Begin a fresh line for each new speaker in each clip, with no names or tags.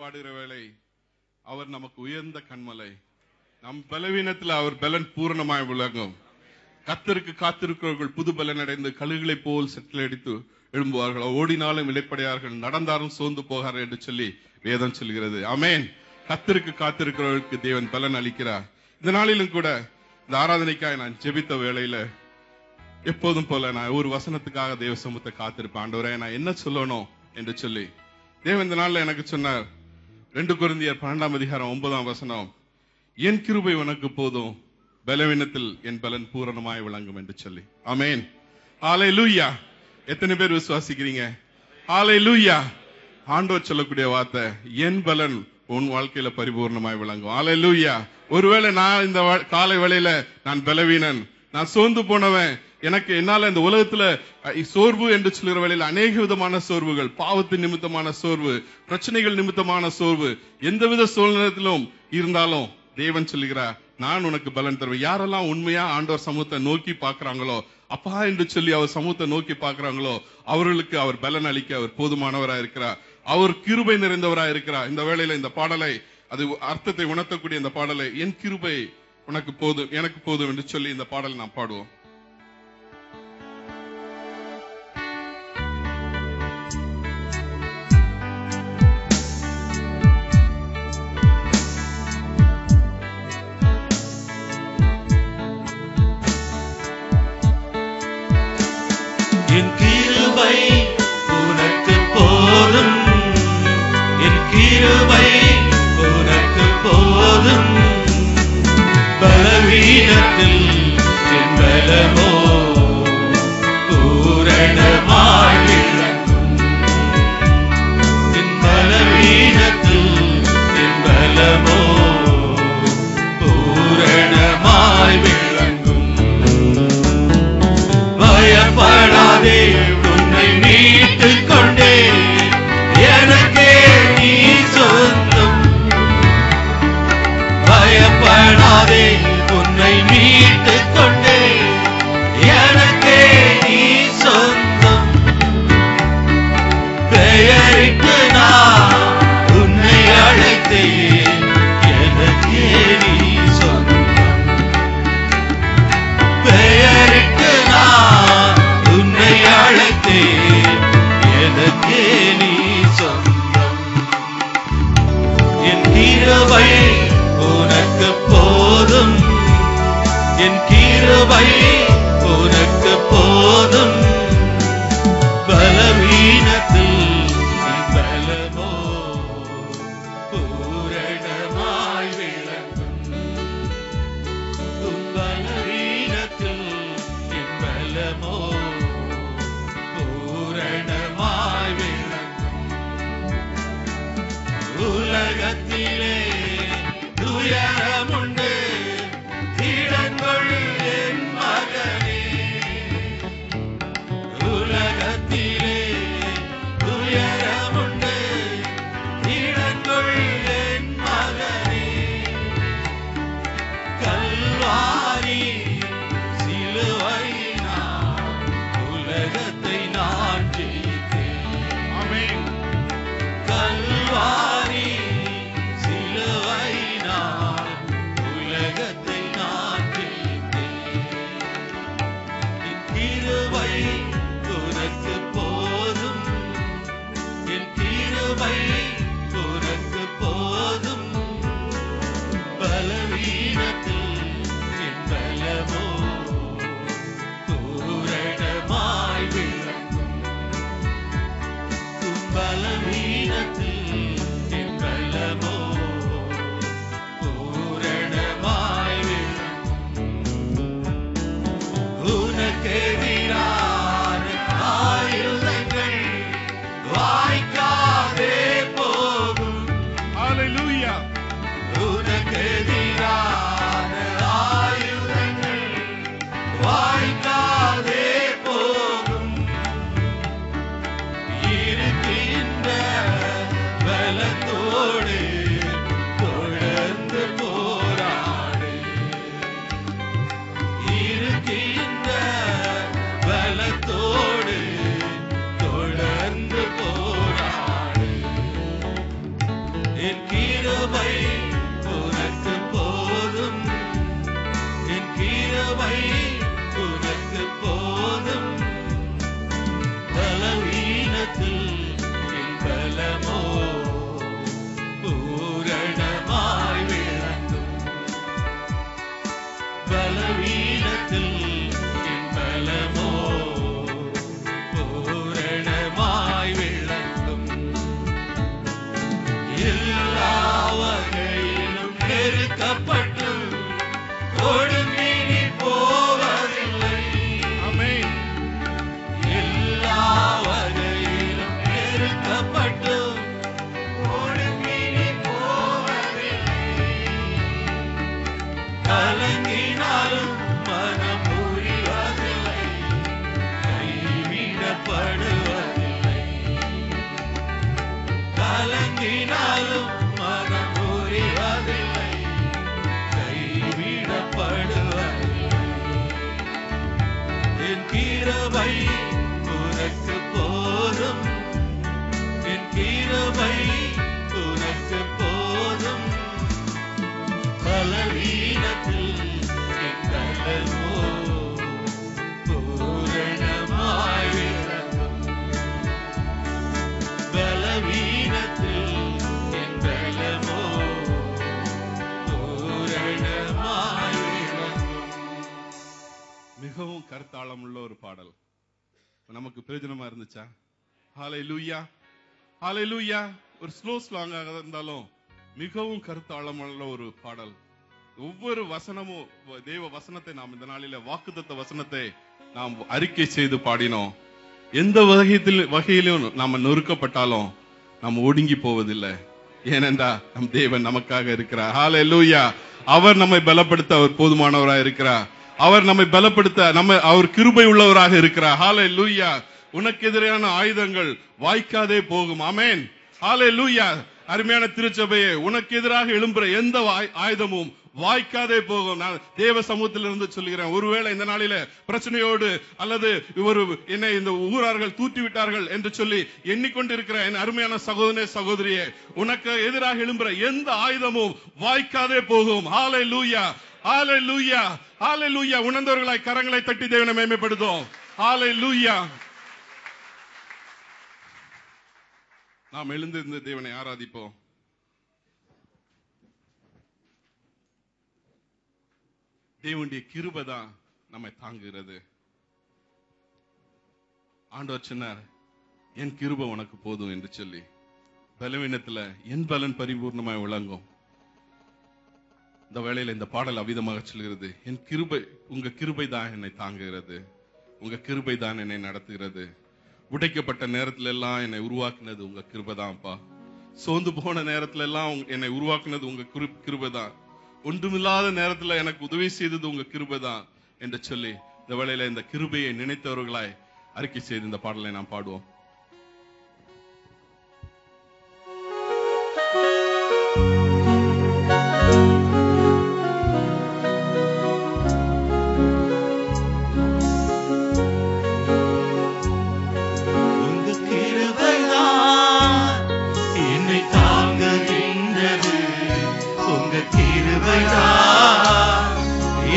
பாடுகிற வேளை அவர் நமக்கு உயர்ந்த கண்மலை. நம் பலவீனத்தில் அவர் பலன் பூரணமாய் விளங்கும். கர்த்தருக்கு காத்திருக்கிறவர்கள் புது பலன் அடைந்து கழுகுகளை போல் செட்டிலடித்து எழும்புவார்கள். ஓடினாலும் இளைப்படையார்கள், நடந்தாலும் சோர்ந்து போகார்கள் என்று சொல்லி வேதம் சொல்கிறது. ஆமென். கர்த்தருக்கு காத்திருக்கிறவர்களுக்கு தேவன் பலன் அளிக்கிறார். இந்த நாளிலும் கூட இந்த ஆராதனைக்காக நான் ஜெபித்த வேளையில எப்போதும் போல நான் ஒரு வசனத்துக்காக தேவ சமூகத்தை காத்திருப்பேன். ஆண்டவரே, நான் என்ன சொல்லணும் என்று சொல்லி தேவன் இந்த நாள்ல எனக்கு சொன்னார். 2 கொரிந்தியர் 12:9 என் கிருபை உனக்கு போதும், பலவீனத்தில் என் பலன் பூரணமாய் விளங்கும் என்று சொல்லி. ஆமென். ஹல்லேலூயா. எத்தனை பேர் விசுவாசிக்கிறீங்க? ஹல்லேலூயா. ஆண்டவர் சொல்லக்கூடிய வார்த்தை, என் பலன் உன் வாழ்க்கையில பரிபூர்ணமாய் விளங்கும். ஹல்லேலூயா. ஒருவேளை நான் இந்த காலை வேளையில நான் பலவீனன், நான் சோர்ந்து போனவன், எனக்கு என்னால இந்த உலகத்துல சோர்வு என்று சொல்கிற வேளையில அநேக விதமான சோர்வுகள், பாவத்தின் நிமித்தமான சோர்வு, பிரச்சனைகள் நிமித்தமான சோர்வு, எந்தவித சூழ்நிலையிலும் இருந்தாலும் தேவன் சொல்லுகிறார், நான் உனக்கு பலன் தருவேன். யாரெல்லாம் உண்மையா ஆண்டவர் சமூகத்தை நோக்கி பாக்குறாங்களோ, அப்பா என்று சொல்லி அவர் சமூகத்தை நோக்கி பாக்குறாங்களோ, அவர்களுக்கு அவர் பலன் அளிக்க அவர் போதுமானவராய் இருக்கிறார். அவர் கிருபை நிறைந்தவராய் இருக்கிறார். இந்த வேளையில இந்த பாடலை, அது அர்த்தத்தை உணர்த்தக்கூடிய இந்த பாடலை, என் கிருபை உனக்கு போதும், எனக்கு போதும் என்று சொல்லி இந்த பாடலை நாம் பாடுவோம்.
என் கிருபை உனக்கு போதும், என் கிருபை உனக்கு போதும், பலவீனத்தில் என் பலமோ பூரணமாய் விளங்கும். என் பலவீனத்தில் என் பலமோ பூரணமாய் விளங்கும். பயப்படாதே, உன்னை மீட்டுக் கொண்டே, எனக்கே நீ சொந்தம். பயப்படாதே, உன்னை மீட்டுக் கொண்டே, எனக்கே நீ சொந்தம். பெயருக்கு நான் உன்னை அழைத்தேன், எனக்கே நீ சொந்தம். பெயருக்கு நான் உன்னை அழைத்தேன், எனக்கே நீ சொந்தம். என் கிருபை உனக்கு போதும், என் கிருபை உனக்கு போதும், பலவீனத்தில் என் பலமோ பூரணமாய் விளங்கும். உன் பலவீனத்தில் என் பலமோ பூரணமாய் விளங்கும். உலகத்திலே துயரமுண்டு, திடன்கொள் என் மகனே. உலகத்திலே துயரமுண்டு, திடன்கொள் என் மகனே. கல்வாரி சிலுவையினால் உலகத்தை நான் ஜெயித்தேன்.
ஆமென்.
கல்வாரி சிலுவையினால் உலகத்தை நான் ஜெயித்தேன். என் கிருபை உனக்கு போதும், என் கிருபை உனக்கு போதும், பலவீனத்தில் என் பலமோ பூரணமாய் விளங்கும். உன் பலவீனத்தில் என் பலமோ பூரணமாய் விளங்கும். உனக்கெதிரான ஆயுதங்கள் வாய்க்காதே போகும்.
ஹல்லேலூயா.
உனக்கெதிரான ஆயுதங்கள் வாய்க்காதே போகும். இருக்கின்ற பலத்தோடு தொடர்ந்து போராடு. இருக்கின்ற பலத்தோடு தொடர்ந்து போராடு. என் கிருபை உனக்கு போதும், என் கிருபை உனக்கு போதும். பலவீனத்தில் என் பலமோ பூரணமாய் விளங்கும். பலவீனத்தில் என் பலமோ பூரணமாய் விளங்கும். எல்லா வகையிலும் நெருக்கப்பட்டு ஒடுங்கி நீ போவதில்லை.
ஆமென்.
எல்லா வகையிலும் நெருக்கப்பட்டு ஒடுங்கி நீ போவதில்லை. கலங்கினாலும் மனம் முறிவதில்லை, கைவிடப்படுவதில்லை. கலங்கினாலும் மனம் முறிவதில்லை, கைவிடப்படுவதில்லை. என் கிருபை உனக்கு போதும், என் கிருபை உனக்கு போதும். பலவீனத்தில் என் பலமோ பூரணமாய் விளங்கும். பலவீனத்தில் என் பலமோ பூரணமாய் விளங்கும்.
மிகவும் கருத்தாளம் உள்ள ஒரு பாடல் நமக்கு பிரயோஜனமா இருந்துச்சா? ஹalleluya, ஹalleluya. ஒரு ஸ்லோ ஸ்லாங்காக இருந்தாலும் மிகவும் கருத்தாளம் உள்ள ஒரு பாடல். ஒவ்வொரு வசனமும் தேவ வசனத்தை நாம் இந்த நாளில வாக்குத்தத்த வசனத்தை நாம் அறிக்கை செய்து பாடினோம். எந்த வகையிலும் நாம நொறுக்கப்பட்டாலும் நாம் ஒடுங்கி போவதில்லை. ஏனென்றா நம் தேவன் நமக்காக இருக்கிறார். ஹalleluya. அவர் நம்மை பலப்படுத்த அவர் போதுமானவராக இருக்கிறார். அவர் நம்மை பலப்படுத்த அவர் கிருபை உள்ளவராக இருக்கிறார். ஹalleluya. உனக்கு எதிரான ஆயுதங்கள் வாய்க்காதே போகும். ஆமென். ஹalleluya. அருமையான திருச்சபையே, உனக்கு எதிராக எழும்புற எந்த ஆயுதமும் வாய்க்காதே போகும். நான் தேவ சமூகத்திலிருந்து சொல்கிறேன். ஒருவேளை இந்த நாளில பிரச்சனையோடு அல்லது என்னை இந்த ஊரார்கள் தூற்றி விட்டார்கள் என்று சொல்லி எண்ணிக்கொண்டிருக்கிற என் அருமையான சகோதரனே சகோதரியே, உனக்கு எதிராக எழும்புற எந்த ஆயுதமும் வாய்க்காதே போகும். ஹalleluya, ஹalleluya, ஹalleluya. உணர்ந்தவர்களாய் கரங்களை தட்டி தேவனை மேன்மைப்படுத்தும். ஹalleluya. நாம் எழுந்திருந்து தேவனை ஆராதிப்போம். தேவனுடைய கிருபை தான் நம்மை தாங்குகிறது. ஆண்டவர் சொன்னார், என் கிருபை உனக்கு போதும் என்று சொல்லி. பலவீனத்துல என் பலன் பரிபூர்ணமாய் விளங்கும். இந்த வேளையில இந்த பாடல் அவிதமாக சொல்கிறது, என் கிருபை, உங்க கிருபை தான் என்னை தாங்குகிறது, உங்க கிருபை தான் என்னை நடத்துகிறது. உடைக்கப்பட்ட நேரத்துல எல்லாம் என்னை உருவாக்குனது உங்க கிருபை தான்ப்பா. சோர்ந்து போன நேரத்துல எல்லாம் என்னை உருவாக்குனது உங்க கிருபை தான். ஒன்றுமில்லாத நேரத்துல எனக்கு உதவி செய்தது உங்க கிருபை தான் என்று சொல்லி இந்த வேளையில இந்த கிருபையை நினைத்தவர்களாய் அறிக்கை செய்து இந்த பாடலை நாம் பாடுவோம்.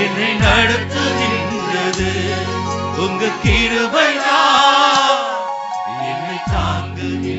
என்னை நடத்துகின்றது உங்க கிருபைதான், என்னை தாங்குகின்றது